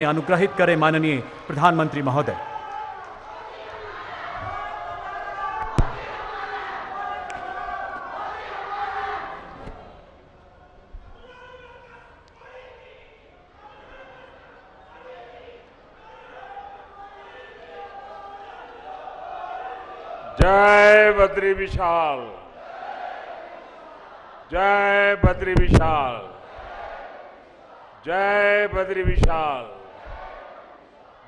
अनुग्रहित करें माननीय प्रधानमंत्री महोदय। जय बद्री विशाल, जय बद्री विशाल, जय बद्री विशाल,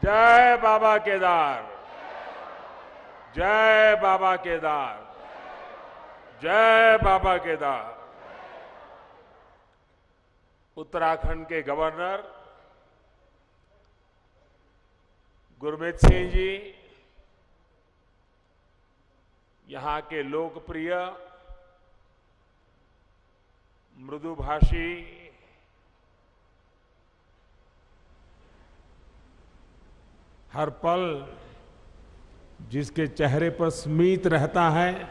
जय बाबा केदार, जय बाबा केदार, जय बाबा केदार। उत्तराखंड के गवर्नर गुरमीत सिंह जी, यहां के लोकप्रिय मृदुभाषी हर पल जिसके चेहरे पर स्मित रहता है,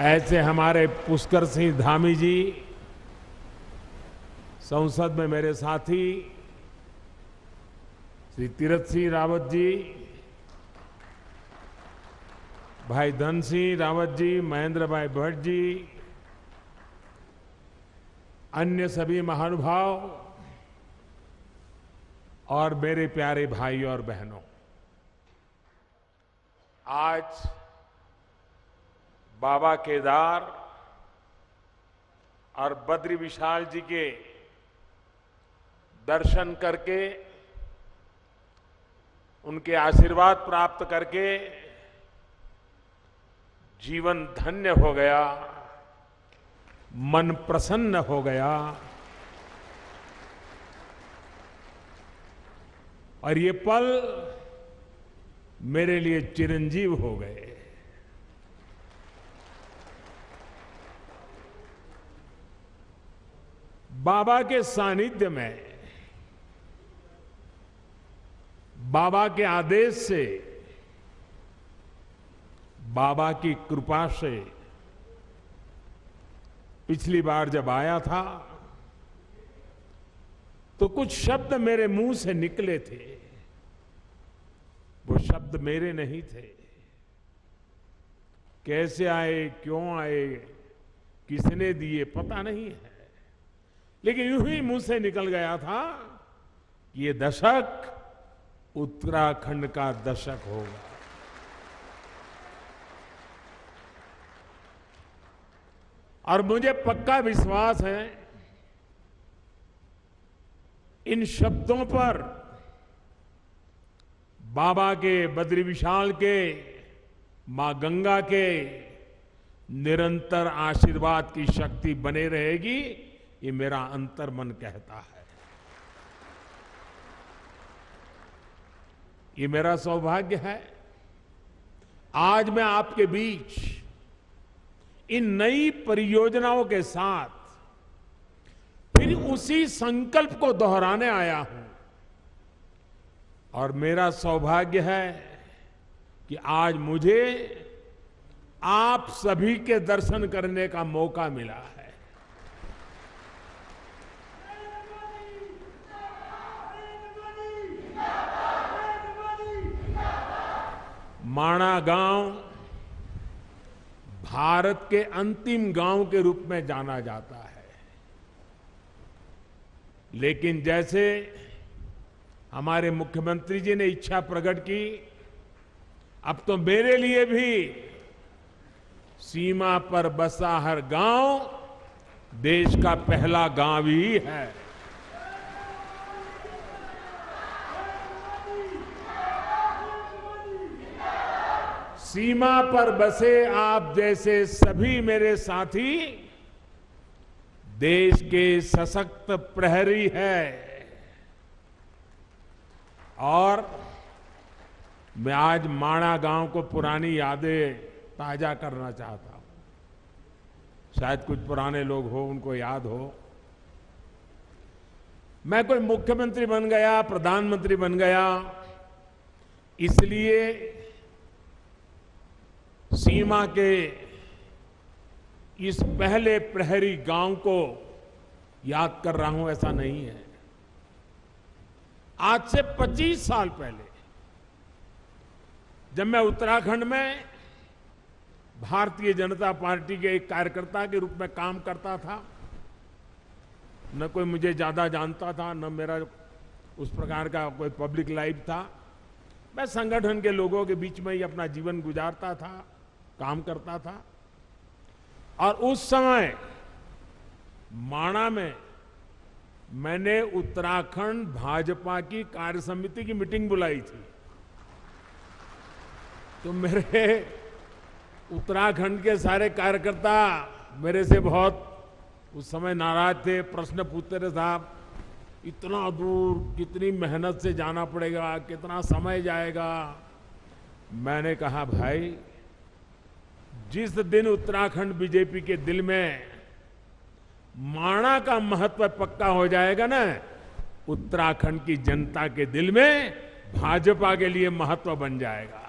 ऐसे हमारे पुष्कर सिंह धामी जी, संसद में मेरे साथी श्री तीरथ सिंह रावत जी, भाई धन सिंह रावत जी, महेंद्र भाई भट्ट जी, अन्य सभी महानुभाव और मेरे प्यारे भाई और बहनों, आज बाबा केदार और बद्री विशाल जी के दर्शन करके, उनके आशीर्वाद प्राप्त करके जीवन धन्य हो गया, मन प्रसन्न हो गया। और ये पल मेरे लिए चिरंजीव हो गए। बाबा के सानिध्य में, बाबा के आदेश से, बाबा की कृपा से पिछली बार जब आया था तो कुछ शब्द मेरे मुंह से निकले थे। वो शब्द मेरे नहीं थे। कैसे आए, क्यों आए, किसने दिए, पता नहीं है, लेकिन यूं ही मुंह से निकल गया था कि ये दशक उत्तराखंड का दशक होगा। और मुझे पक्का विश्वास है इन शब्दों पर बाबा के, बद्री विशाल के, मां गंगा के निरंतर आशीर्वाद की शक्ति बने रहेगी, ये मेरा अंतर्मन कहता है। ये मेरा सौभाग्य है आज मैं आपके बीच इन नई परियोजनाओं के साथ फिर उसी संकल्प को दोहराने आया हूं। और मेरा सौभाग्य है कि आज मुझे आप सभी के दर्शन करने का मौका मिला है। माणा गांव भारत के अंतिम गांव के रूप में जाना जाता है, लेकिन जैसे हमारे मुख्यमंत्री जी ने इच्छा प्रकट की, अब तो मेरे लिए भी सीमा पर बसा हर गांव देश का पहला गांव ही है। सीमा पर बसे आप जैसे सभी मेरे साथी देश के सशक्त प्रहरी है। और मैं आज माणा गांव को पुरानी यादें ताजा करना चाहता हूं। शायद कुछ पुराने लोग हो, उनको याद हो, मैं कोई मुख्यमंत्री बन गया, प्रधानमंत्री बन गया, इसलिए सीमा के इस पहले प्रहरी गांव को याद कर रहा हूं ऐसा नहीं है। आज से 25 साल पहले जब मैं उत्तराखंड में भारतीय जनता पार्टी के एक कार्यकर्ता के रूप में काम करता था, न कोई मुझे ज्यादा जानता था, न मेरा उस प्रकार का कोई पब्लिक लाइफ था। मैं संगठन के लोगों के बीच में ही अपना जीवन गुजारता था, काम करता था। और उस समय माणा में मैंने उत्तराखंड भाजपा की कार्य समिति की मीटिंग बुलाई थी। तो मेरे उत्तराखंड के सारे कार्यकर्ता मेरे से बहुत उस समय नाराज थे, प्रश्न पूछते थे, साहब इतना दूर कितनी मेहनत से जाना पड़ेगा, कितना समय जाएगा। मैंने कहा भाई, जिस दिन उत्तराखंड बीजेपी के दिल में माणा का महत्व पक्का हो जाएगा ना, उत्तराखंड की जनता के दिल में भाजपा के लिए महत्व बन जाएगा।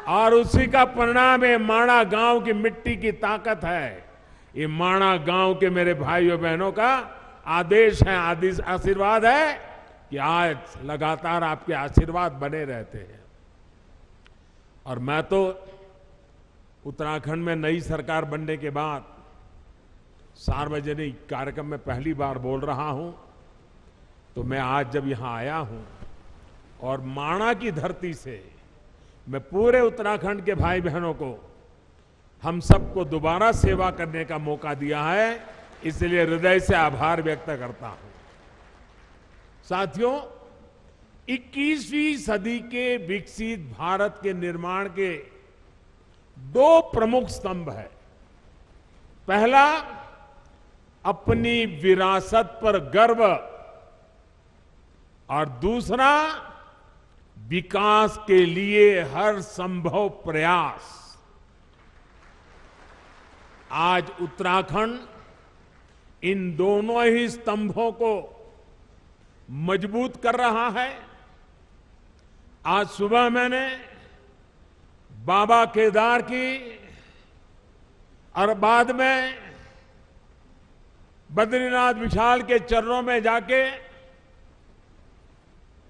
और उसी का परिणाम है माणा गांव की मिट्टी की ताकत है। ये माणा गांव के मेरे भाइयों बहनों का आदेश है, आशीर्वाद है कि आज लगातार आपके आशीर्वाद बने रहते हैं। और मैं तो उत्तराखंड में नई सरकार बनने के बाद सार्वजनिक कार्यक्रम में पहली बार बोल रहा हूं। तो मैं आज जब यहां आया हूं और माणा की धरती से मैं पूरे उत्तराखंड के भाई बहनों को, हम सबको दोबारा सेवा करने का मौका दिया है, इसलिए हृदय से आभार व्यक्त करता हूं। साथियों, 21वीं सदी के विकसित भारत के निर्माण के दो प्रमुख स्तंभ है। पहला, अपनी विरासत पर गर्व, और दूसरा, विकास के लिए हर संभव प्रयास। आज उत्तराखंड इन दोनों ही स्तंभों को मजबूत कर रहा है। आज सुबह मैंने बाबा केदार की और बाद में बद्रीनाथ विशाल के चरणों में जाके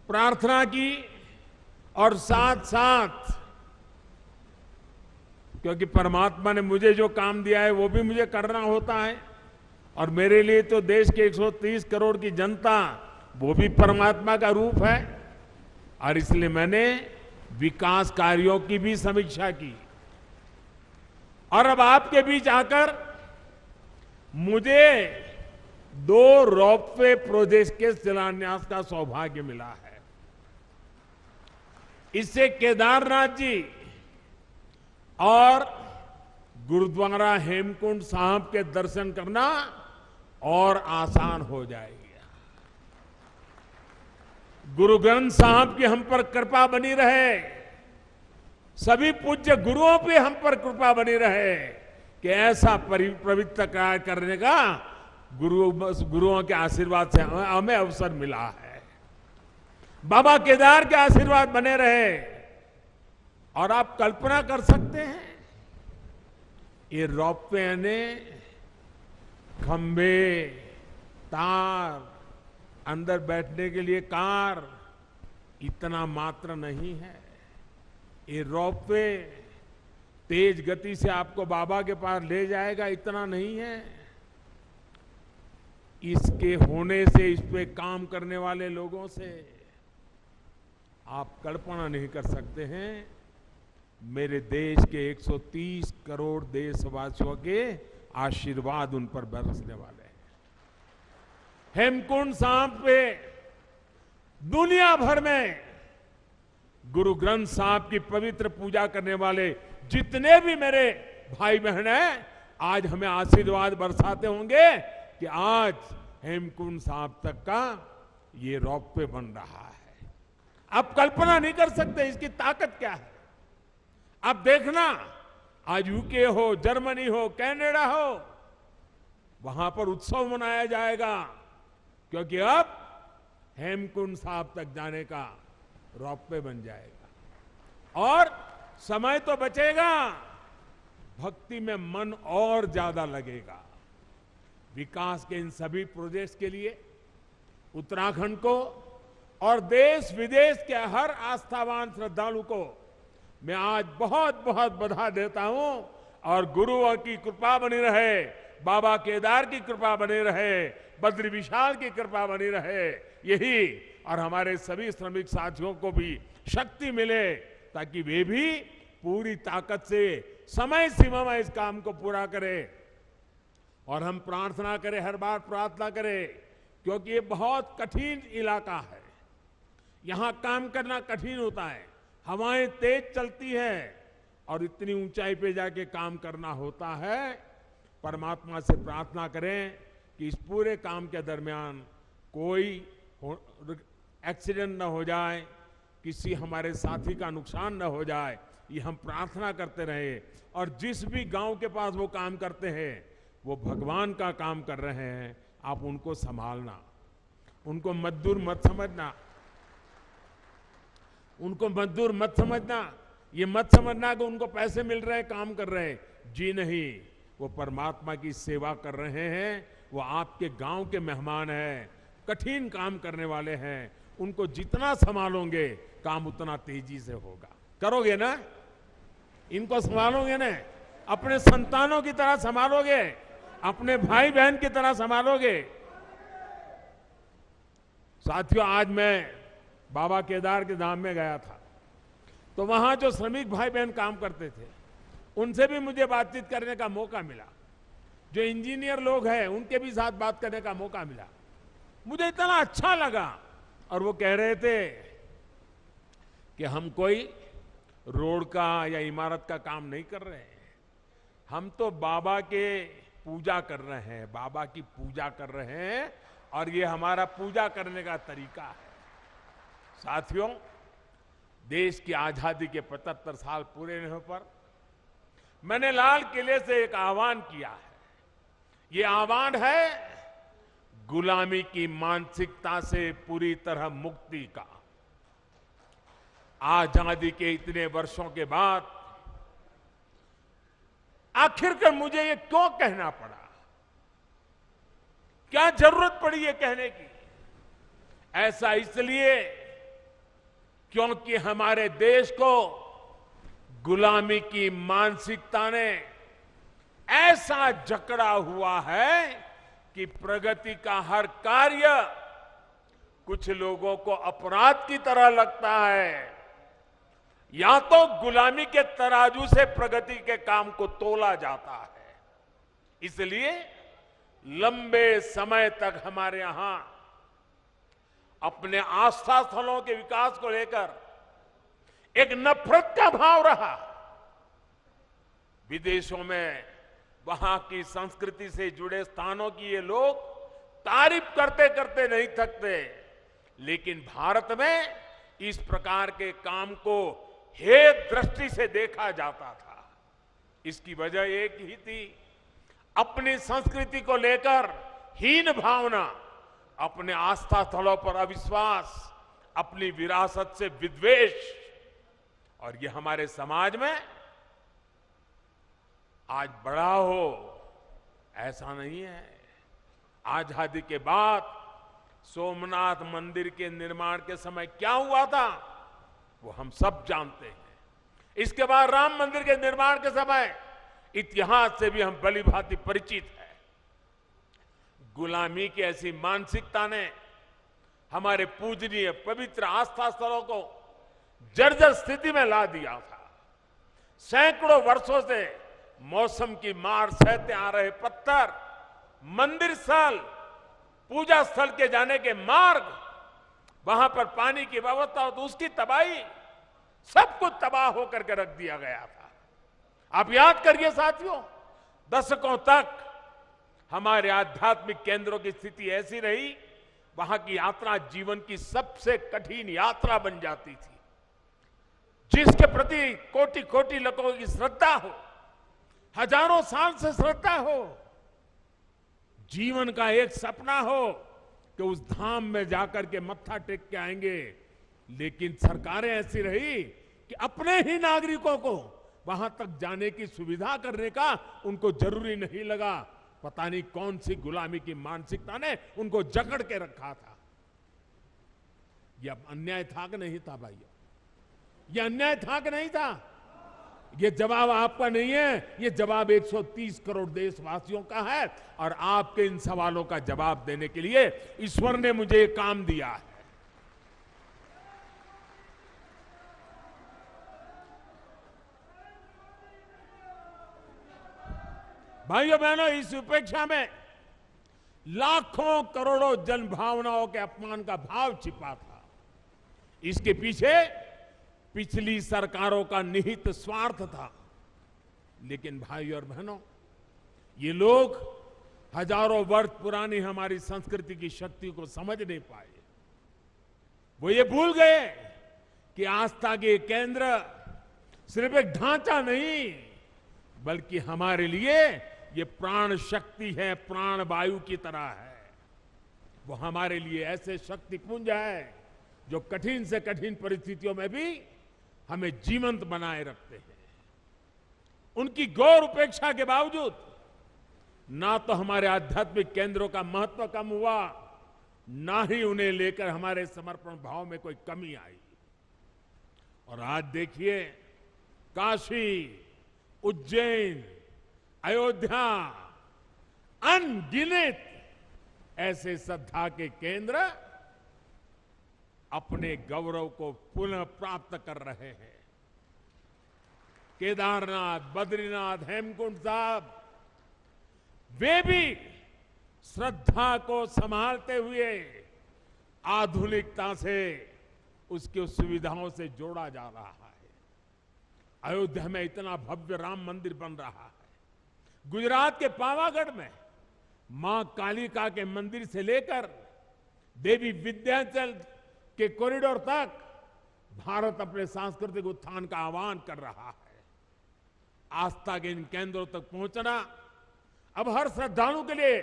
प्रार्थना की, और साथ साथ, क्योंकि परमात्मा ने मुझे जो काम दिया है वो भी मुझे करना होता है, और मेरे लिए तो देश के 130 करोड़ की जनता वो भी परमात्मा का रूप है। और इसलिए मैंने विकास कार्यों की भी समीक्षा की। और अब आपके बीच आकर मुझे 2 रोपवे प्रोजेक्ट के शिलान्यास का सौभाग्य मिला है। इससे केदारनाथ जी और गुरुद्वारा हेमकुंड साहब के दर्शन करना और आसान हो जाएगा। गुरु ग्रंथ साहब की हम पर कृपा बनी रहे, सभी पूज्य गुरुओं पे हम पर कृपा बनी रहे कि ऐसा पवित्र कार्य करने का गुरुओं के आशीर्वाद से हमें अवसर मिला है। बाबा केदार के आशीर्वाद बने रहे। और आप कल्पना कर सकते हैं, ये रोपवे ने खंबे, तार, अंदर बैठने के लिए कार, इतना मात्र नहीं है। ये रोपवे तेज गति से आपको बाबा के पास ले जाएगा, इतना नहीं है। इसके होने से, इस पे काम करने वाले लोगों से आप कल्पना नहीं कर सकते हैं मेरे देश के 130 करोड़ देशवासियों के आशीर्वाद उन पर बरसने वाले हैं। हेमकुंड साहब पे दुनिया भर में गुरु ग्रंथ साहब की पवित्र पूजा करने वाले जितने भी मेरे भाई बहन हैं, आज हमें आशीर्वाद बरसाते होंगे कि आज हेमकुंड साहब तक का ये रोपवे बन रहा है। आप कल्पना नहीं कर सकते इसकी ताकत क्या है। आप देखना, आज यूके हो, जर्मनी हो, कनाडा हो, वहां पर उत्सव मनाया जाएगा, क्योंकि अब हेमकुंड साहब तक जाने का रोपवे बन जाएगा। और समय तो बचेगा, भक्ति में मन और ज्यादा लगेगा। विकास के इन सभी प्रोजेक्ट्स के लिए उत्तराखंड को और देश विदेश के हर आस्थावान श्रद्धालु को मैं आज बहुत बहुत बधाई देता हूं और गुरुओं की कृपा बनी रहे, बाबा केदार की कृपा बनी रहे, बद्री विशाल की कृपा बनी रहे, यही और हमारे सभी श्रमिक साथियों को भी शक्ति मिले ताकि वे भी पूरी ताकत से समय सीमा में इस काम को पूरा करें। और हम प्रार्थना करें, हर बार प्रार्थना करें, क्योंकि ये बहुत कठिन इलाका है, यहां काम करना कठिन होता है, हवाएं तेज चलती हैं और इतनी ऊंचाई पे जाके काम करना होता है। परमात्मा से प्रार्थना करें कि इस पूरे काम के दरमियान कोई एक्सीडेंट न हो जाए, किसी हमारे साथी का नुकसान न हो जाए, ये हम प्रार्थना करते रहे। और जिस भी गांव के पास वो काम करते हैं वो भगवान का काम कर रहे हैं, आप उनको संभालना, उनको मजदूर मत समझना, उनको मजदूर मत समझना, ये मत समझना कि उनको पैसे मिल रहे हैं काम कर रहे हैं, जी नहीं, वो परमात्मा की सेवा कर रहे हैं, वो आपके गांव के मेहमान हैं, कठिन काम करने वाले हैं, उनको जितना संभालोगे काम उतना तेजी से होगा। करोगे ना, इनको संभालोगे ना, अपने संतानों की तरह संभालोगे, अपने भाई बहन की तरह संभालोगे। साथियों, आज मैं बाबा केदार के धाम में गया था, तो वहां जो श्रमिक भाई बहन काम करते थे उनसे भी मुझे बातचीत करने का मौका मिला। जो इंजीनियर लोग हैं उनके भी साथ बात करने का मौका मिला, मुझे इतना अच्छा लगा। और वो कह रहे थे कि हम कोई रोड का या इमारत का काम नहीं कर रहे हैं, हम तो बाबा के पूजा कर रहे हैं, बाबा की पूजा कर रहे हैं और ये हमारा पूजा करने का तरीका है। साथियों, देश की आजादी के 75 साल पूरे होने पर मैंने लाल किले से एक आह्वान किया है। ये आह्वान है गुलामी की मानसिकता से पूरी तरह मुक्ति का। आजादी के इतने वर्षों के बाद आखिरकार मुझे ये क्यों कहना पड़ा, क्या जरूरत पड़ी ये कहने की? ऐसा इसलिए क्योंकि हमारे देश को गुलामी की मानसिकता ने ऐसा जकड़ा हुआ है कि प्रगति का हर कार्य कुछ लोगों को अपराध की तरह लगता है। या तो गुलामी के तराजू से प्रगति के काम को तोला जाता है। इसलिए लंबे समय तक हमारे यहां अपने आस्था स्थलों के विकास को लेकर एक नफरत का भाव रहा। विदेशों में वहां की संस्कृति से जुड़े स्थानों की ये लोग तारीफ करते करते नहीं थकते, लेकिन भारत में इस प्रकार के काम को हेय दृष्टि से देखा जाता था। इसकी वजह एक ही थी, अपनी संस्कृति को लेकर हीन भावना, अपने आस्था स्थलों पर अविश्वास, अपनी विरासत से विद्वेष। और ये हमारे समाज में आज बड़ा हो ऐसा नहीं है। आजादी के बाद सोमनाथ मंदिर के निर्माण के समय क्या हुआ था वो हम सब जानते हैं। इसके बाद राम मंदिर के निर्माण के समय इतिहास से भी हम भली भांति परिचित हैं। गुलामी की ऐसी मानसिकता ने हमारे पूजनीय पवित्र आस्था स्थलों को जर्जर स्थिति में ला दिया था। सैकड़ों वर्षों से मौसम की मार सहते आ रहे पत्थर, मंदिर स्थल, पूजा स्थल के जाने के मार्ग, वहां पर पानी की व्यवस्था हो तो उसकी तबाही, सब कुछ तबाह होकर के रख दिया गया था। आप याद करिए साथियों, दशकों तक हमारे आध्यात्मिक केंद्रों की स्थिति ऐसी रही, वहां की यात्रा जीवन की सबसे कठिन यात्रा बन जाती थी। जिसके प्रति कोटि कोटि लोगों की श्रद्धा हो, हजारों साल से श्रद्धा हो, जीवन का एक सपना हो कि उस धाम में जाकर के मत्था टेक के आएंगे, लेकिन सरकारें ऐसी रही कि अपने ही नागरिकों को वहां तक जाने की सुविधा करने का उनको जरूरी नहीं लगा। पता नहीं कौन सी गुलामी की मानसिकता ने उनको जकड़ के रखा था। यह अन्याय था कि नहीं था भाइयों? यह अन्याय था कि नहीं था? ये जवाब आपका नहीं है, ये जवाब 130 करोड़ देशवासियों का है। और आपके इन सवालों का जवाब देने के लिए ईश्वर ने मुझे ये काम दिया है। भाइयों बहनों, इस उपेक्षा में लाखों करोड़ों जन भावनाओं के अपमान का भाव छिपा था। इसके पीछे पिछली सरकारों का निहित स्वार्थ था। लेकिन भाइयों और बहनों, ये लोग हजारों वर्ष पुरानी हमारी संस्कृति की शक्ति को समझ नहीं पाए। वो ये भूल गए कि आस्था के केंद्र सिर्फ एक ढांचा नहीं, बल्कि हमारे लिए ये प्राण शक्ति है, प्राण वायु की तरह है। वो हमारे लिए ऐसे शक्ति पुंज है जो कठिन से कठिन परिस्थितियों में भी हमें जीवंत बनाए रखते हैं। उनकी गौर उपेक्षा के बावजूद ना तो हमारे आध्यात्मिक केंद्रों का महत्व कम हुआ, ना ही उन्हें लेकर हमारे समर्पण भाव में कोई कमी आई। और आज देखिए, काशी, उज्जैन, अयोध्या, अनगिनत ऐसे श्रद्धा के केंद्र अपने गौरव को पुनः प्राप्त कर रहे हैं। केदारनाथ, बद्रीनाथ, हेमकुंड साहब, वे भी श्रद्धा को संभालते हुए आधुनिकता से उसकी सुविधाओं से जोड़ा जा रहा है। अयोध्या में इतना भव्य राम मंदिर बन रहा है। गुजरात के पावागढ़ में मां कालिका के मंदिर से लेकर देवी विंध्याचल के कॉरिडोर तक भारत अपने सांस्कृतिक उत्थान का आह्वान कर रहा है। आस्था के इन केंद्रों तक पहुंचना अब हर श्रद्धालु के लिए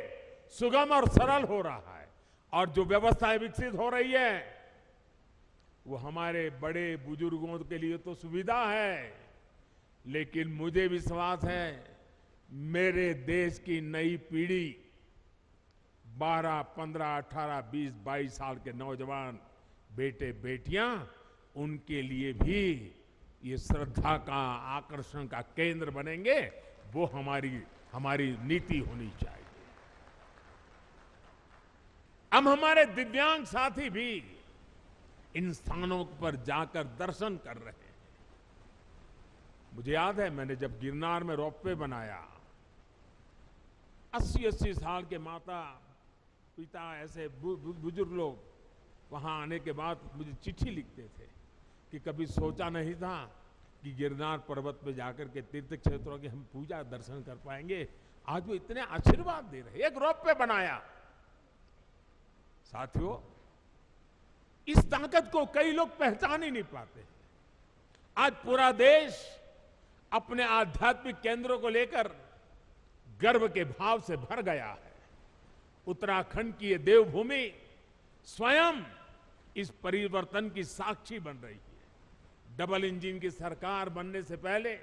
सुगम और सरल हो रहा है। और जो व्यवस्थाएं विकसित हो रही है, वो हमारे बड़े बुजुर्गों के लिए तो सुविधा है, लेकिन मुझे विश्वास है मेरे देश की नई पीढ़ी 12, 15, 18, 20, 22 साल के नौजवान बेटे बेटियां, उनके लिए भी ये श्रद्धा का आकर्षण का केंद्र बनेंगे। वो हमारी नीति होनी चाहिए। अब हमारे दिव्यांग साथी भी इन स्थानों पर जाकर दर्शन कर रहे हैं। मुझे याद है, मैंने जब गिरनार में रोपवे बनाया, 80-80 साल के माता पिता ऐसे बुजुर्ग लोग वहां आने के बाद मुझे चिट्ठी लिखते थे कि कभी सोचा नहीं था कि गिरनार पर्वत पे जाकर के तीर्थ क्षेत्रों की हम पूजा दर्शन कर पाएंगे। आज वो इतने आशीर्वाद दे रहे। एक रोपवे बनाया। साथियों, इस ताकत को कई लोग पहचान ही नहीं पाते। आज पूरा देश अपने आध्यात्मिक केंद्रों को लेकर गर्व के भाव से भर गया है। उत्तराखंड की ये देवभूमि स्वयं इस परिवर्तन की साक्षी बन रही है। डबल इंजन की सरकार बनने से पहले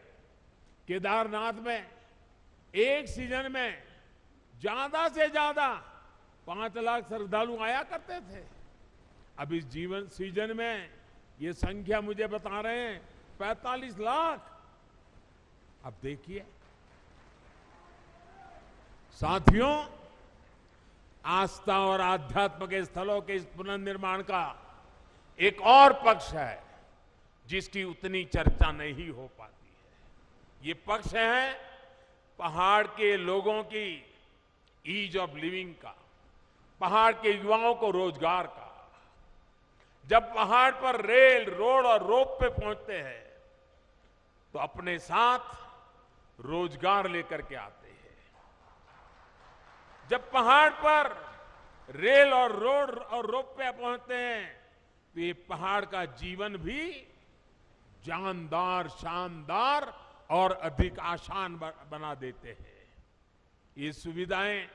केदारनाथ में एक सीजन में ज्यादा से ज्यादा 5 लाख श्रद्धालु आया करते थे। अब इस सीजन में ये संख्या मुझे बता रहे हैं 45 लाख। अब देखिए साथियों, आस्था और आध्यात्म के स्थलों के इस पुनर्निर्माण का एक और पक्ष है जिसकी उतनी चर्चा नहीं हो पाती है। ये पक्ष है पहाड़ के लोगों की ईज ऑफ लिविंग का, पहाड़ के युवाओं को रोजगार का। जब पहाड़ पर रेल, रोड और रोप पे पहुंचते हैं तो अपने साथ रोजगार लेकर के आते हैं। जब पहाड़ पर रेल और रोड और रोप पे पहुंचते हैं तो ये पहाड़ का जीवन भी जानदार, शानदार और अधिक आसान बना देते हैं। ये सुविधाएं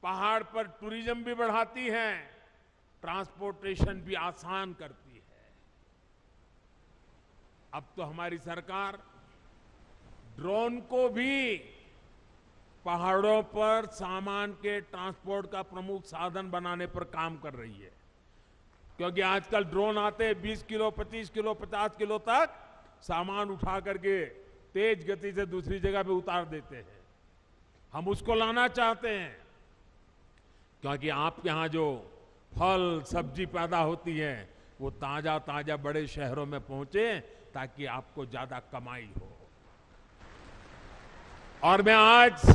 पहाड़ पर टूरिज्म भी बढ़ाती हैं, ट्रांसपोर्टेशन भी आसान करती है। अब तो हमारी सरकार ड्रोन को भी पहाड़ों पर सामान के ट्रांसपोर्ट का प्रमुख साधन बनाने पर काम कर रही है। क्योंकि आजकल ड्रोन आते हैं 20 किलो, 25 किलो, 50 किलो तक सामान उठा करके तेज गति से दूसरी जगह पे उतार देते हैं। हम उसको लाना चाहते हैं क्योंकि आपके यहां जो फल सब्जी पैदा होती है वो ताजा ताजा बड़े शहरों में पहुंचे ताकि आपको ज्यादा कमाई हो। और मैं आज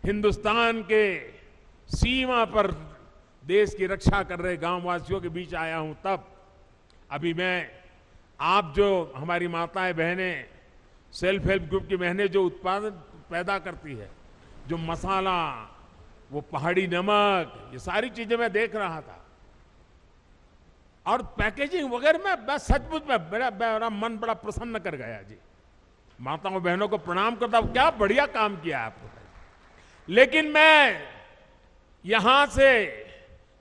हिंदुस्तान के सीमा पर देश की रक्षा कर रहे गांववासियों के बीच आया हूं। तब अभी मैं आप जो हमारी माताएं बहनें सेल्फ हेल्प ग्रुप की बहनें जो उत्पादन पैदा करती है, जो मसाला, वो पहाड़ी नमक, ये सारी चीजें मैं देख रहा था और पैकेजिंग वगैरह में बस सचमुच में मेरा मन बड़ा प्रसन्न कर गया जी। माताओं बहनों को प्रणाम करता हूं, क्या बढ़िया काम किया आपने। लेकिन मैं यहां से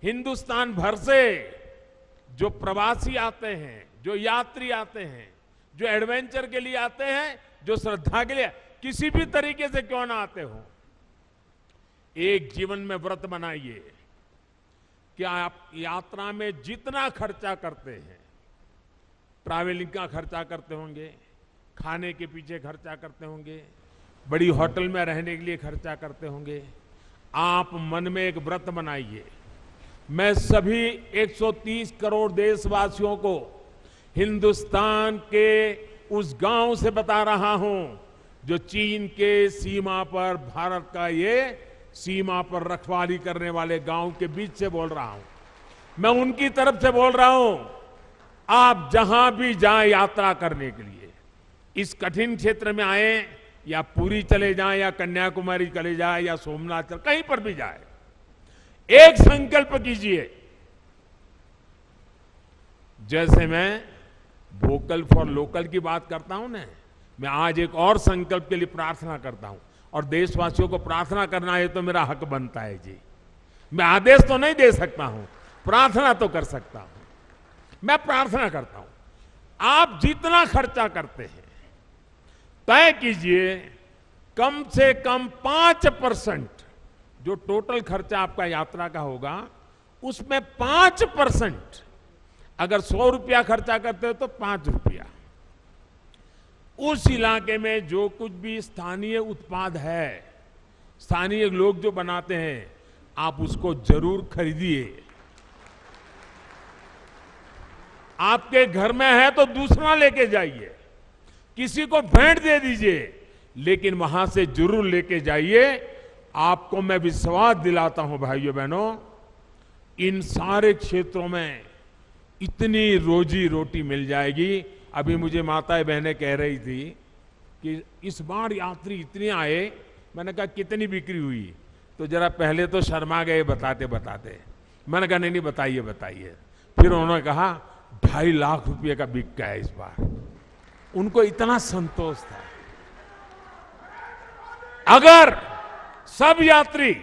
हिंदुस्तान भर से जो प्रवासी आते हैं, जो यात्री आते हैं, जो एडवेंचर के लिए आते हैं, जो श्रद्धा के लिए, किसी भी तरीके से क्यों ना आते हो, एक जीवन में व्रत बनाइए कि आप यात्रा में जितना खर्चा करते हैं, ट्रैवलिंग का खर्चा करते होंगे, खाने के पीछे खर्चा करते होंगे, बड़ी होटल में रहने के लिए खर्चा करते होंगे, आप मन में एक व्रत बनाइए। मैं सभी 130 करोड़ देशवासियों को हिंदुस्तान के उस गांव से बता रहा हूं जो चीन के सीमा पर, भारत का ये सीमा पर रखवाली करने वाले गांव के बीच से बोल रहा हूं। मैं उनकी तरफ से बोल रहा हूं, आप जहां भी जाएं यात्रा करने के लिए, इस कठिन क्षेत्र में आए या पुरी चले जाएं या कन्याकुमारी चले जाएं या सोमनाथ, कहीं पर भी जाए, एक संकल्प कीजिए। जैसे मैं वोकल फॉर लोकल की बात करता हूं ना, मैं आज एक और संकल्प के लिए प्रार्थना करता हूं और देशवासियों को प्रार्थना करना है तो मेरा हक बनता है जी। मैं आदेश तो नहीं दे सकता हूं, प्रार्थना तो कर सकता हूं। मैं प्रार्थना करता हूं, आप जितना खर्चा करते हैं तय कीजिए कम से कम 5% जो टोटल खर्चा आपका यात्रा का होगा उसमें 5%, अगर 100 रुपया खर्चा करते हो तो 5 रुपया उस इलाके में जो कुछ भी स्थानीय उत्पाद है, स्थानीय लोग जो बनाते हैं, आप उसको जरूर खरीदिए। आपके घर में है तो दूसरा लेके जाइए, किसी को भेंट दे दीजिए, लेकिन वहां से जरूर लेके जाइए। आपको मैं विश्वास दिलाता हूं भाइयों बहनों, इन सारे क्षेत्रों में इतनी रोजी रोटी मिल जाएगी। अभी मुझे माताएं बहनें कह रही थी कि इस बार यात्री इतने आए, मैंने कहा कितनी बिक्री हुई, तो जरा पहले तो शर्मा गए बताते बताते। मैंने कहा नहीं बताइए बताइए। फिर उन्होंने कहा 2.5 लाख रुपए का बिक गया इस बार। उनको इतना संतोष था। अगर सब यात्री,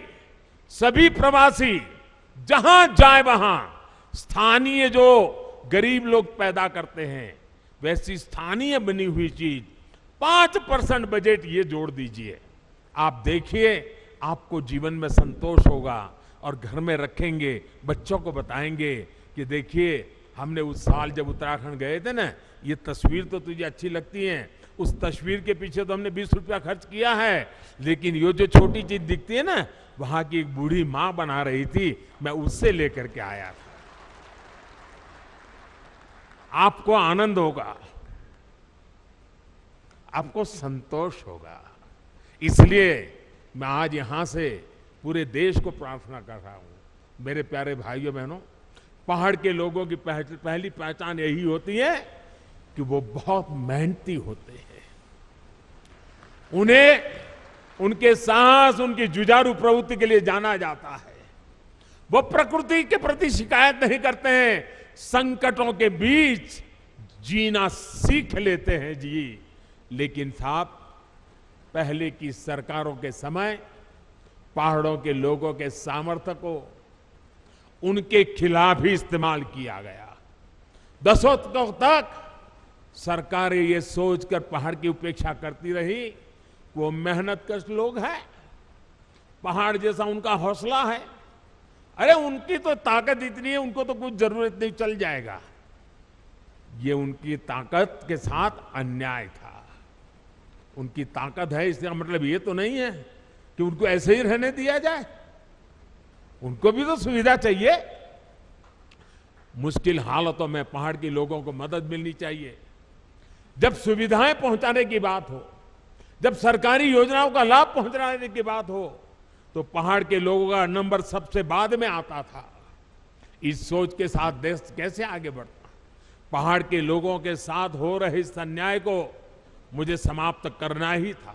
सभी प्रवासी जहां जाए वहां स्थानीय जो गरीब लोग पैदा करते हैं वैसी स्थानीय बनी हुई चीज 5% बजट ये जोड़ दीजिए, आप देखिए आपको जीवन में संतोष होगा। और घर में रखेंगे, बच्चों को बताएंगे कि देखिए हमने उस साल जब उत्तराखंड गए थे ना, ये तस्वीर तो तुझे अच्छी लगती है, उस तस्वीर के पीछे तो हमने 20 रुपया खर्च किया है, लेकिन ये जो छोटी चीज दिखती है ना, वहां की एक बूढ़ी मां बना रही थी, मैं उससे लेकर के आया था। आपको आनंद होगा, आपको संतोष होगा। इसलिए मैं आज यहां से पूरे देश को प्रार्थना कर रहा हूं, मेरे प्यारे भाइयों बहनों, पहाड़ के लोगों की पहली पहचान यही होती है कि वो बहुत मेहनती होते हैं। उन्हें उनके साहस, उनकी जुझारू प्रवृत्ति के लिए जाना जाता है। वो प्रकृति के प्रति शिकायत नहीं करते हैं, संकटों के बीच जीना सीख लेते हैं जी। लेकिन साहब, पहले की सरकारों के समय पहाड़ों के लोगों के सामर्थ्य को उनके खिलाफ ही इस्तेमाल किया गया। दशकों तक सरकारें ये सोचकर पहाड़ की उपेक्षा करती रही कि वो मेहनतकश लोग हैं, पहाड़ जैसा उनका हौसला है। अरे उनकी तो ताकत इतनी है, उनको तो कुछ जरूरत नहीं, चल जाएगा। ये उनकी ताकत के साथ अन्याय था। उनकी ताकत है इसका मतलब ये तो नहीं है कि उनको ऐसे ही रहने दिया जाए, उनको भी तो सुविधा चाहिए। मुश्किल हालतों में पहाड़ के लोगों को मदद मिलनी चाहिए। जब सुविधाएं पहुंचाने की बात हो, जब सरकारी योजनाओं का लाभ पहुंचाने की बात हो, तो पहाड़ के लोगों का नंबर सबसे बाद में आता था। इस सोच के साथ देश कैसे आगे बढ़ता? पहाड़ के लोगों के साथ हो रहे इस अन्याय को मुझे समाप्त करना ही था।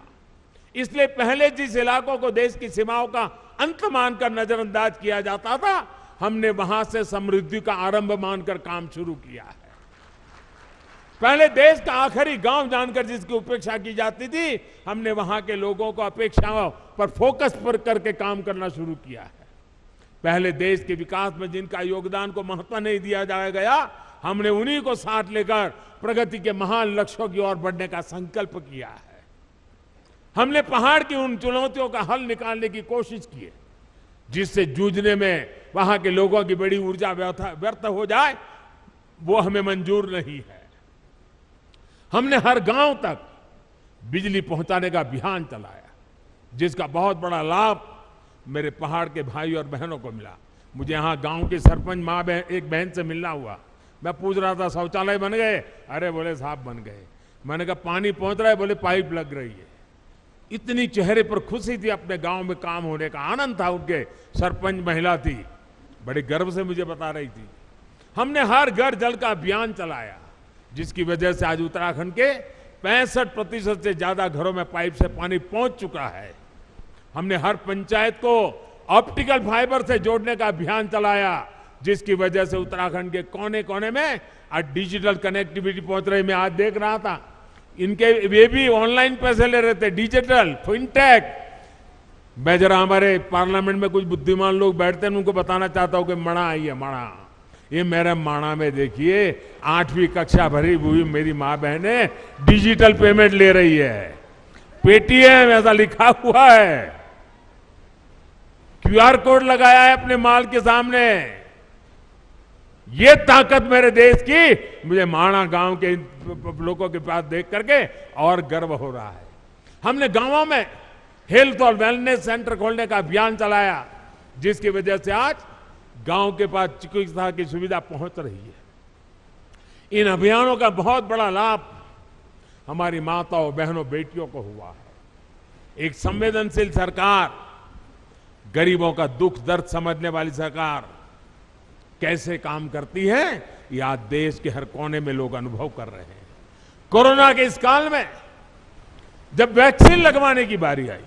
इसलिए पहले जिस इलाकों को देश की सीमाओं का अंत मानकर नजरअंदाज किया जाता था, हमने वहां से समृद्धि का आरंभ मानकर काम शुरू किया है। पहले देश का आखिरी गांव जानकर जिसकी उपेक्षा की जाती थी, हमने वहां के लोगों को अपेक्षाओं पर फोकस पर करके काम करना शुरू किया है। पहले देश के विकास में जिनका योगदान को महत्व नहीं दिया गया, हमने उन्हीं को साथ लेकर प्रगति के महान लक्ष्यों की ओर बढ़ने का संकल्प किया है। हमने पहाड़ की उन चुनौतियों का हल निकालने की कोशिश की है जिससे जूझने में वहां के लोगों की बड़ी ऊर्जा व्यर्थ हो जाए, वो हमें मंजूर नहीं है। हमने हर गांव तक बिजली पहुंचाने का अभियान चलाया, जिसका बहुत बड़ा लाभ मेरे पहाड़ के भाई और बहनों को मिला। मुझे यहां गांव की सरपंच मां एक बहन से मिलना हुआ। मैं पूछ रहा था शौचालय बन गए? अरे बोले साहब बन गए। मैंने कहा पानी पहुंच रहा है? बोले पाइप लग रही है। इतनी चेहरे पर खुशी थी, अपने गांव में काम होने का आनंद था। उनके सरपंच महिला थी, बड़े गर्व से मुझे बता रही थी। हमने हर घर जल का अभियान चलाया, जिसकी वजह से आज उत्तराखंड के 65% से ज्यादा घरों में पाइप से पानी पहुंच चुका है। हमने हर पंचायत को ऑप्टिकल फाइबर से जोड़ने का अभियान चलाया, जिसकी वजह से उत्तराखंड के कोने कोने में आज डिजिटल कनेक्टिविटी पहुंच रही। मैं आज देख रहा था, इनके वे भी ऑनलाइन पैसे ले रहे थे, डिजिटल फिनटेक। मैं जरा हमारे पार्लियामेंट में कुछ बुद्धिमान लोग बैठते हैं, उनको बताना चाहता हूं कि मणा आई है, मणा। ये मेरे माणा में देखिए 8वीं कक्षा भरी हुई मेरी माँ बहने डिजिटल पेमेंट ले रही है। पेटीएम ऐसा लिखा हुआ है, क्यूआर कोड लगाया है अपने माल के सामने। ये ताकत मेरे देश की मुझे माणा गांव के लोगों के पास देख करके और गर्व हो रहा है। हमने गांवों में हेल्थ और वेलनेस सेंटर खोलने का अभियान चलाया, जिसकी वजह से आज गांव के पास चिकित्सा की सुविधा पहुंच रही है। इन अभियानों का बहुत बड़ा लाभ हमारी माताओं, बहनों, बेटियों को हुआ है। एक संवेदनशील सरकार, गरीबों का दुख दर्द समझने वाली सरकार कैसे काम करती है, ये आज देश के हर कोने में लोग अनुभव कर रहे हैं। कोरोना के इस काल में जब वैक्सीन लगवाने की बारी आई,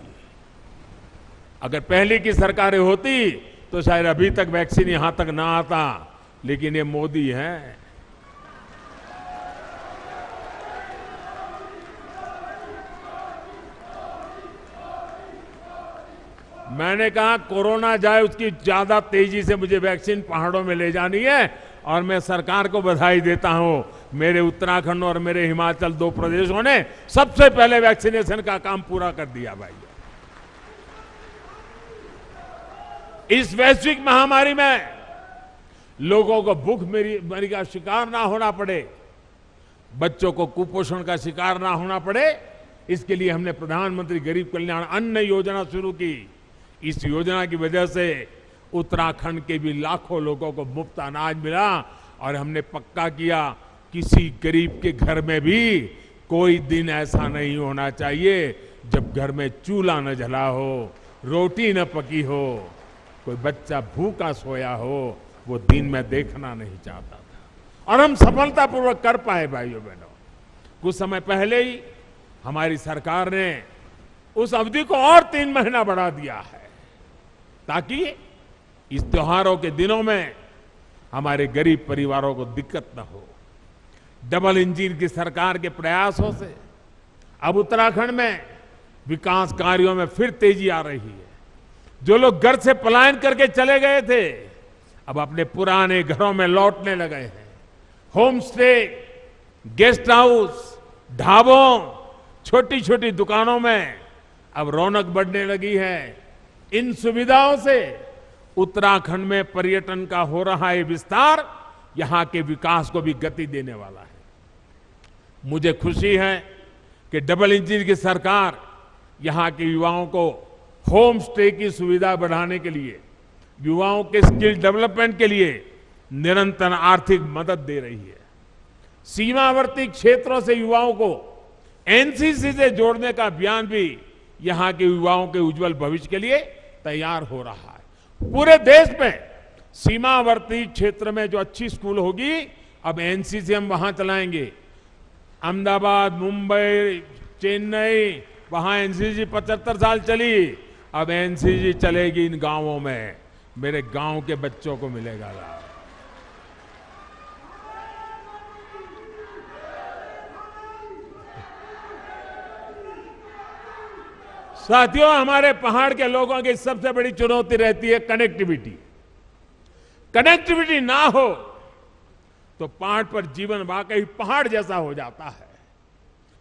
अगर पहले की सरकारें होती तो शायद अभी तक वैक्सीन यहां तक ना आता, लेकिन ये मोदी है। मैंने कहा कोरोना जाए उसकी ज्यादा तेजी से मुझे वैक्सीन पहाड़ों में ले जानी है, और मैं सरकार को बधाई देता हूं। मेरे उत्तराखंड और मेरे हिमाचल 2 प्रदेशों ने सबसे पहले वैक्सीनेशन का काम पूरा कर दिया भाई। इस वैश्विक महामारी में लोगों को भूखमरी का शिकार ना होना पड़े, बच्चों को कुपोषण का शिकार ना होना पड़े, इसके लिए हमने प्रधानमंत्री गरीब कल्याण अन्न योजना शुरू की। इस योजना की वजह से उत्तराखंड के भी लाखों लोगों को मुफ्त अनाज मिला, और हमने पक्का किया किसी गरीब के घर में भी कोई दिन ऐसा नहीं होना चाहिए जब घर में चूल्हा न जला हो, रोटी न पकी हो, कोई बच्चा भूखा सोया हो। वो दिन मैं देखना नहीं चाहता था, और हम सफलतापूर्वक कर पाए भाइयों बहनों। कुछ समय पहले ही हमारी सरकार ने उस अवधि को और 3 महीना बढ़ा दिया है, ताकि इस त्योहारों के दिनों में हमारे गरीब परिवारों को दिक्कत न हो। डबल इंजन की सरकार के प्रयासों से अब उत्तराखंड में विकास कार्यों में फिर तेजी आ रही है। जो लोग घर से पलायन करके चले गए थे, अब अपने पुराने घरों में लौटने लगे हैं। होम स्टे गेस्ट हाउस, ढाबों, छोटी छोटी दुकानों में अब रौनक बढ़ने लगी है। इन सुविधाओं से उत्तराखंड में पर्यटन का हो रहा है विस्तार, यहां के विकास को भी गति देने वाला है। मुझे खुशी है कि डबल इंजन की सरकार यहां के युवाओं को होम स्टे की सुविधा बढ़ाने के लिए, युवाओं के स्किल डेवलपमेंट के लिए निरंतर आर्थिक मदद दे रही है। सीमावर्ती क्षेत्रों से युवाओं को एनसीसी से जोड़ने का अभियान भी यहां के युवाओं के उज्जवल भविष्य के लिए तैयार हो रहा है। पूरे देश में सीमावर्ती क्षेत्र में जो अच्छी स्कूल होगी, अब एनसीसी हम वहां चलाएंगे। अहमदाबाद, मुंबई, चेन्नई, वहां एनसीसी 75 साल चली, अब एनसीसी चलेगी इन गांवों में। मेरे गांव के बच्चों को मिलेगा लाभ। साथियों, हमारे पहाड़ के लोगों की सबसे बड़ी चुनौती रहती है कनेक्टिविटी। कनेक्टिविटी ना हो तो पहाड़ पर जीवन वाकई पहाड़ जैसा हो जाता है।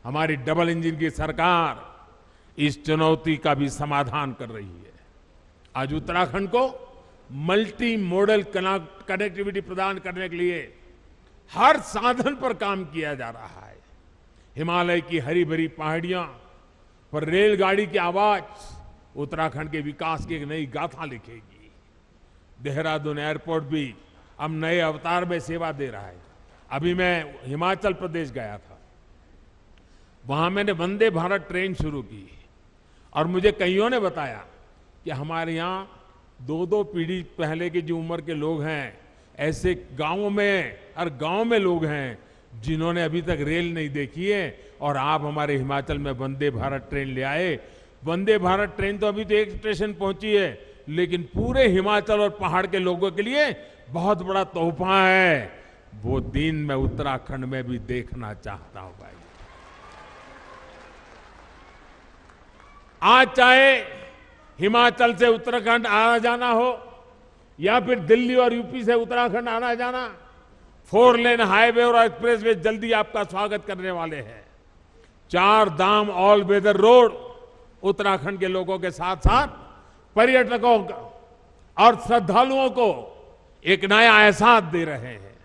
हमारी डबल इंजन की सरकार इस चुनौती का भी समाधान कर रही है। आज उत्तराखंड को मल्टी मॉडल कनेक्टिविटी प्रदान करने के लिए हर साधन पर काम किया जा रहा है। हिमालय की हरी भरी पहाड़ियां पर रेलगाड़ी की आवाज उत्तराखंड के विकास की एक नई गाथा लिखेगी। देहरादून एयरपोर्ट भी अब नए अवतार में सेवा दे रहा है। अभी मैं हिमाचल प्रदेश गया था, वहां मैंने वंदे भारत ट्रेन शुरू की और मुझे कईयों ने बताया कि हमारे यहाँ 2-2 पीढ़ी पहले की जो उम्र के लोग हैं, ऐसे गांवों में, हर गांव में लोग हैं जिन्होंने अभी तक रेल नहीं देखी है, और आप हमारे हिमाचल में वंदे भारत ट्रेन ले आए। वंदे भारत ट्रेन तो अभी तो एक स्टेशन पहुंची है, लेकिन पूरे हिमाचल और पहाड़ के लोगों के लिए बहुत बड़ा तोहफा है। वो दिन मैं उत्तराखंड में भी देखना चाहता हूं भाई। आज चाहे हिमाचल से उत्तराखंड आना जाना हो या फिर दिल्ली और यूपी से उत्तराखंड आना जाना, 4 लेन हाईवे और एक्सप्रेसवे जल्दी आपका स्वागत करने वाले हैं। 4 धाम ऑल वेदर रोड उत्तराखंड के लोगों के साथ साथ पर्यटकों और श्रद्धालुओं को एक नया एहसास दे रहे हैं।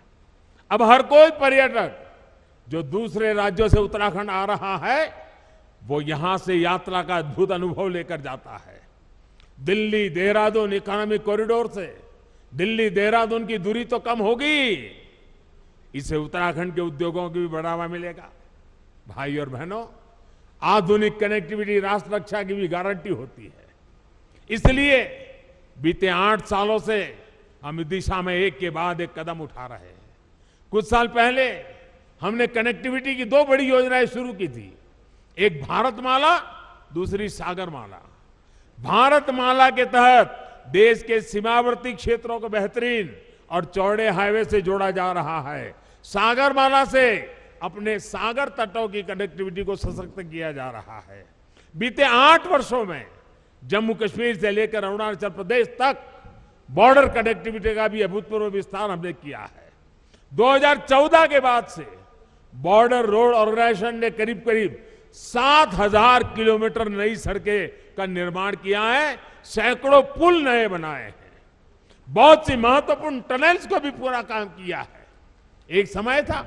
अब हर कोई पर्यटक जो दूसरे राज्यों से उत्तराखंड आ रहा है, वो यहां से यात्रा का अद्भुत अनुभव लेकर जाता है। दिल्ली देहरादून इकोनॉमिक कॉरिडोर से दिल्ली देहरादून की दूरी तो कम होगी, इससे उत्तराखंड के उद्योगों को भी बढ़ावा मिलेगा। भाई और बहनों, आधुनिक कनेक्टिविटी राष्ट्र रक्षा की भी गारंटी होती है। इसलिए बीते 8 सालों से हम इस दिशा में एक के बाद एक कदम उठा रहे हैं। कुछ साल पहले हमने कनेक्टिविटी की 2 बड़ी योजनाएं शुरू की थी, एक भारतमाला, दूसरी सागरमाला। भारतमाला के तहत देश के सीमावर्ती क्षेत्रों को बेहतरीन और चौड़े हाईवे से जोड़ा जा रहा है। सागरमाला से अपने सागर तटों की कनेक्टिविटी को सशक्त किया जा रहा है। बीते 8 वर्षों में जम्मू कश्मीर से लेकर अरुणाचल प्रदेश तक बॉर्डर कनेक्टिविटी का भी अभूतपूर्व विस्तार हमने किया है। 2014 के बाद से बॉर्डर रोड ऑर्गेनाइजेशन ने करीब करीब 7,000 किलोमीटर नई सड़कें का निर्माण किया है, सैकड़ों पुल नए बनाए हैं, बहुत सी महत्वपूर्ण टनल्स को भी पूरा काम किया है। एक समय था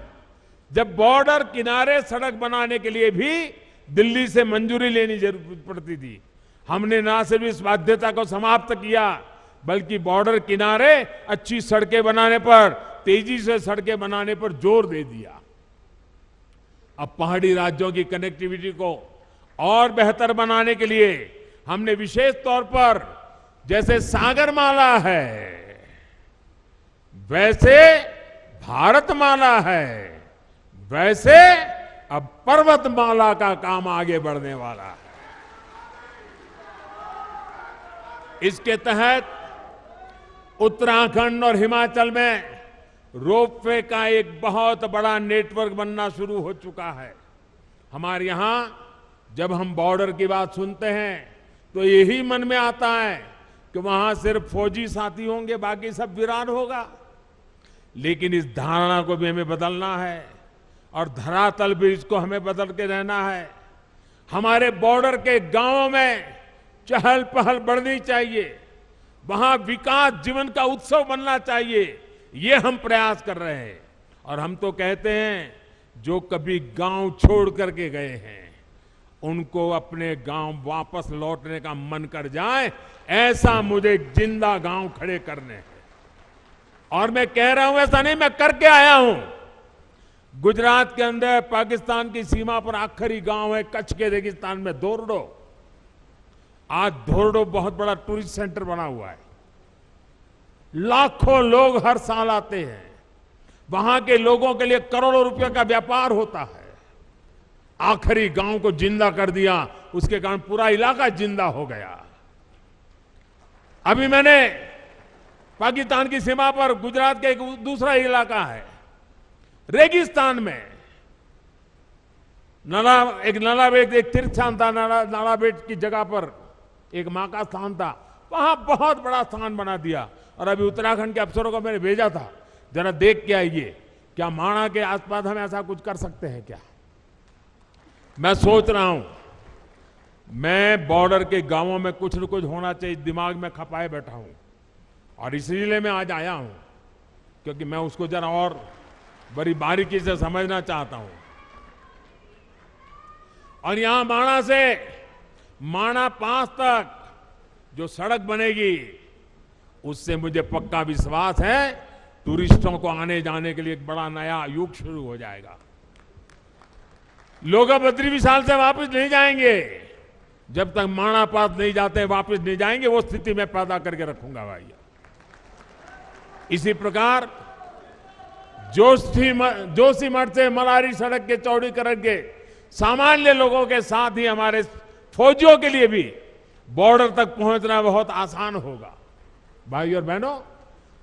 जब बॉर्डर किनारे सड़क बनाने के लिए भी दिल्ली से मंजूरी लेनी जरूरत पड़ती थी। हमने ना सिर्फ इस बाध्यता को समाप्त किया, बल्कि बॉर्डर किनारे अच्छी सड़कें बनाने पर, तेजी से सड़कें बनाने पर जोर दे दिया। अब पहाड़ी राज्यों की कनेक्टिविटी को और बेहतर बनाने के लिए हमने विशेष तौर पर, जैसे सागरमाला है वैसे भारतमाला है, वैसे अब पर्वतमाला का काम आगे बढ़ने वाला है। इसके तहत उत्तराखंड और हिमाचल में रोपवे का एक बहुत बड़ा नेटवर्क बनना शुरू हो चुका है। हमारे यहां जब हम बॉर्डर की बात सुनते हैं तो यही मन में आता है कि वहां सिर्फ फौजी साथी होंगे, बाकी सब वीरान होगा। लेकिन इस धारणा को भी हमें बदलना है और धरातल भी इसको हमें बदल के रहना है। हमारे बॉर्डर के गांवों में चहल पहल बढ़नी चाहिए, वहां विकास जीवन का उत्सव बनना चाहिए। ये हम प्रयास कर रहे हैं। और हम तो कहते हैं जो कभी गांव छोड़ करके गए हैं उनको अपने गांव वापस लौटने का मन कर जाए, ऐसा मुझे जिंदा गांव खड़े करने हैं। और मैं कह रहा हूं ऐसा नहीं, मैं करके आया हूं। गुजरात के अंदर पाकिस्तान की सीमा पर आखिरी गांव है कच्छ के रेगिस्तान में धोरडो। आज धोरडो बहुत बड़ा टूरिस्ट सेंटर बना हुआ है, लाखों लोग हर साल आते हैं, वहां के लोगों के लिए करोड़ों रुपए का व्यापार होता है। आखिरी गांव को जिंदा कर दिया, उसके कारण पूरा इलाका जिंदा हो गया। अभी मैंने पाकिस्तान की सीमा पर गुजरात का एक दूसरा इलाका है रेगिस्तान में, नालाबेट एक तीर्थ स्थान था, नालाबेट की जगह पर एक मां का स्थान था, वहां बहुत बड़ा स्थान बना दिया। और अभी उत्तराखंड के अफसरों को मैंने भेजा था, जरा देख के आइए क्या माणा के आसपास हम ऐसा कुछ कर सकते हैं क्या। मैं सोच रहा हूं, मैं बॉर्डर के गांवों में कुछ न कुछ होना चाहिए दिमाग में खपाए बैठा हूं, और इसीलिए मैं आज आया हूं, क्योंकि मैं उसको जरा और बड़ी बारीकी से समझना चाहता हूं। और यहां माणा से माणा पास तक जो सड़क बनेगी उससे मुझे पक्का विश्वास है टूरिस्टों को आने जाने के लिए एक बड़ा नया युग शुरू हो जाएगा। लोग बद्री विशाल से वापस नहीं जाएंगे जब तक माणा पास नहीं जाते, वापस नहीं जाएंगे। वो स्थिति मैं पैदा करके रखूंगा भाई। इसी प्रकार जोशीमठ से मलारी सड़क के चौड़ीकरण के सामान्य लोगों के साथ ही हमारे फौजियों के लिए भी बॉर्डर तक पहुंचना बहुत आसान होगा। भाई और बहनों,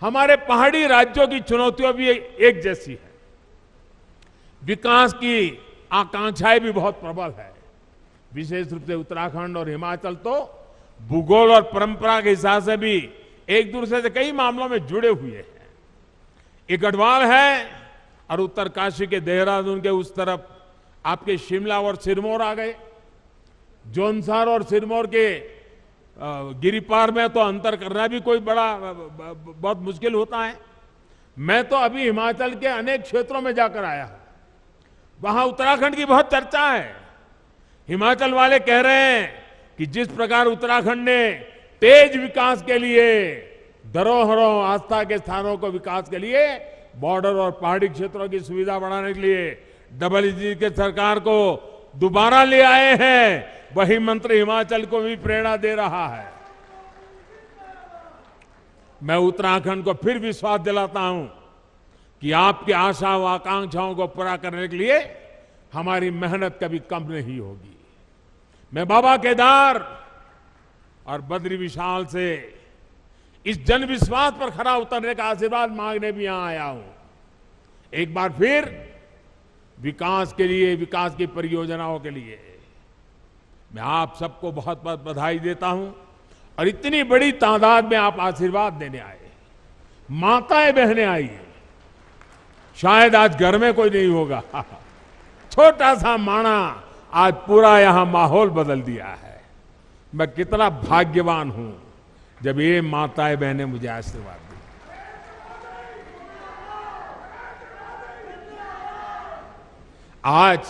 हमारे पहाड़ी राज्यों की चुनौतियां भी एक जैसी है, विकास की आकांक्षाएं भी बहुत प्रबल है। विशेष रूप से उत्तराखंड और हिमाचल तो भूगोल और परंपरा के हिसाब से भी एक दूसरे से कई मामलों में जुड़े हुए हैं। एक गढ़वाल है और उत्तरकाशी के देहरादून के उस तरफ आपके शिमला और सिरमौर आ गए। जौनसार और सिरमौर के गिरिपार में तो अंतर करना भी कोई बहुत मुश्किल होता है। मैं तो अभी हिमाचल के अनेक क्षेत्रों में जाकर आया हूं, वहां उत्तराखंड की बहुत चर्चा है। हिमाचल वाले कह रहे हैं कि जिस प्रकार उत्तराखंड ने तेज विकास के लिए, धरोहरों, आस्था के स्थानों को विकास के लिए, बॉर्डर और पहाड़ी क्षेत्रों की सुविधा बढ़ाने के लिए डबल के सरकार को दोबारा ले आए हैं, वही मंत्र हिमाचल को भी प्रेरणा दे रहा है। मैं उत्तराखंड को फिर विश्वास दिलाता हूं कि आपकी आशा व आकांक्षाओं को पूरा करने के लिए हमारी मेहनत कभी कम नहीं होगी। मैं बाबा केदार और बद्री विशाल से इस जन विश्वास पर खरा उतरने का आशीर्वाद मांगने भी यहां आया हूं। एक बार फिर विकास के लिए, विकास की परियोजनाओं के लिए मैं आप सबको बहुत बहुत बधाई देता हूं। और इतनी बड़ी तादाद में आप आशीर्वाद देने आए, माताएं बहनें आई। शायद आज घर में कोई नहीं होगा, छोटा सा माणा आज पूरा यहां माहौल बदल दिया है। मैं कितना भाग्यवान हूं जब ये माताएं बहनें मुझे आशीर्वाद दी। आज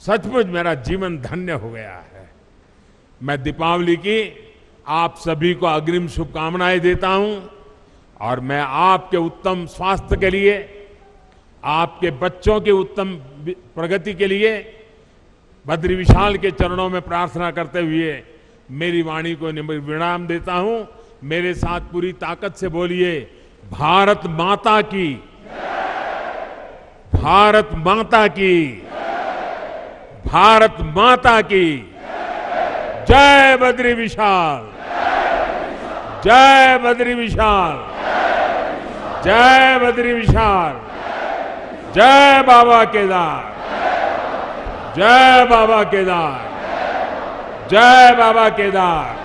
सचमुच मेरा जीवन धन्य हो गया है। मैं दीपावली की आप सभी को अग्रिम शुभकामनाएं देता हूं, और मैं आपके उत्तम स्वास्थ्य के लिए, आपके बच्चों की उत्तम प्रगति के लिए बद्री विशाल के चरणों में प्रार्थना करते हुए मेरी वाणी को विराम देता हूं। मेरे साथ पूरी ताकत से बोलिए, भारत माता की, भारत माता की, भारत माता की जय बद्री विशाल, जय बद्री विशाल, जय बद्री विशाल, जय बाबा केदार, जय बाबा केदार, जय बाबा केदार।